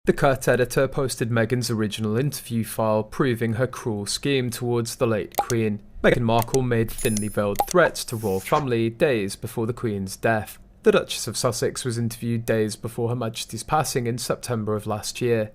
The Cut editor posted Meghan's original interview file proving her cruel scheme towards the late Queen. Meghan Markle made thinly veiled threats to royal family days before the Queen's death. The Duchess of Sussex was interviewed days before Her Majesty's passing in September of last year.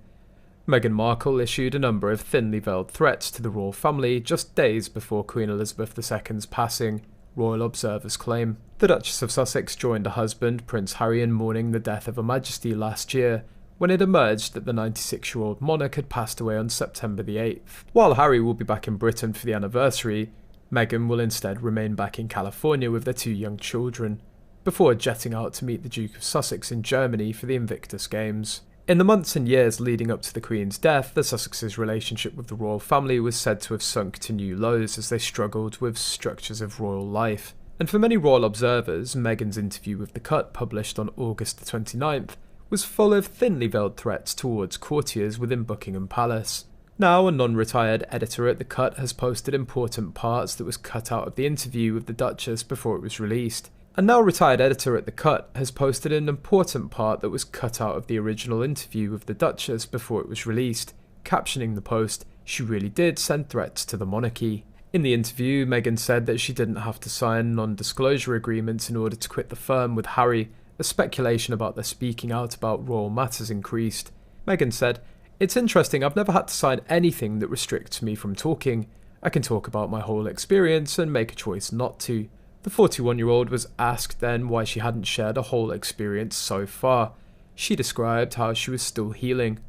Meghan Markle issued a number of thinly veiled threats to the royal family just days before Queen Elizabeth II's passing, royal observers claim. The Duchess of Sussex joined her husband, Prince Harry, in mourning the death of Her Majesty last year, when it emerged that the 96-year-old monarch had passed away on September the 8th. While Harry will be back in Britain for the anniversary, Meghan will instead remain back in California with their two young children, before jetting out to meet the Duke of Sussex in Germany for the Invictus Games. In the months and years leading up to the Queen's death, the Sussexes' relationship with the royal family was said to have sunk to new lows as they struggled with structures of royal life. And for many royal observers, Meghan's interview with The Cut, published on August the 29th, was full of thinly veiled threats towards courtiers within Buckingham Palace. Now, a non-retired editor at The Cut has posted important parts that was cut out of the interview with the Duchess before it was released. A now retired editor at The Cut has posted an important part that was cut out of the original interview with the Duchess before it was released, captioning the post, "She really did send threats to the monarchy." In the interview, Meghan said that she didn't have to sign non-disclosure agreements in order to quit the firm with Harry, as speculation about their speaking out about royal matters increased. Meghan said, "It's interesting, I've never had to sign anything that restricts me from talking. I can talk about my whole experience and make a choice not to." The 41-year-old was asked then why she hadn't shared a whole experience so far. She described how she was still healing.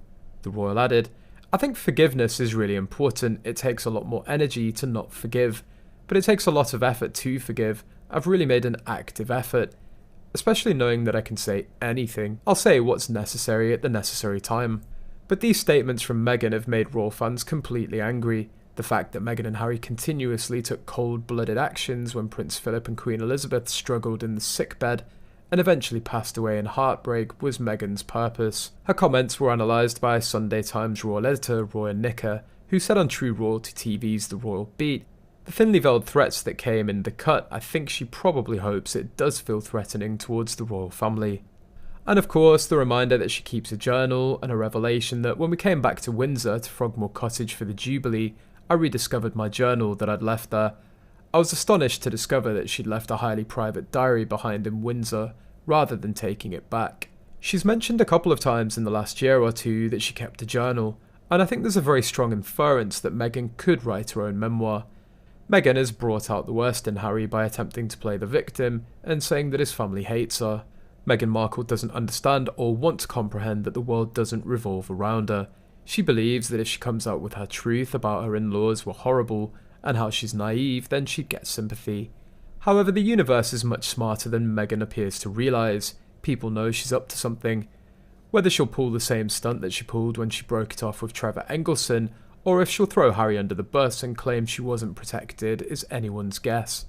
The royal added, "I think forgiveness is really important. It takes a lot more energy to not forgive, but it takes a lot of effort to forgive. I've really made an active effort, especially knowing that I can say anything. I'll say what's necessary at the necessary time." But these statements from Meghan have made royal fans completely angry. The fact that Meghan and Harry continuously took cold-blooded actions when Prince Philip and Queen Elizabeth struggled in the sickbed and eventually passed away in heartbreak was Meghan's purpose. Her comments were analysed by Sunday Times royal editor Roy Nicker, who said on True Royalty TV's The Royal Beat, "The thinly veiled threats that came in The Cut, I think she probably hopes it does feel threatening towards the royal family." And of course, the reminder that she keeps a journal and a revelation that when we came back to Windsor to Frogmore Cottage for the Jubilee, I rediscovered my journal that I'd left there. I was astonished to discover that she'd left a highly private diary behind in Windsor, rather than taking it back. She's mentioned a couple of times in the last year or two that she kept a journal, and I think there's a very strong inference that Meghan could write her own memoir. Meghan has brought out the worst in Harry by attempting to play the victim and saying that his family hates her. Meghan Markle doesn't understand or want to comprehend that the world doesn't revolve around her. She believes that if she comes out with her truth about her in-laws were horrible and how she's naive, then she'd get sympathy. However, the universe is much smarter than Meghan appears to realise. People know she's up to something. Whether she'll pull the same stunt that she pulled when she broke it off with Trevor Engelson, or if she'll throw Harry under the bus and claim she wasn't protected, is anyone's guess.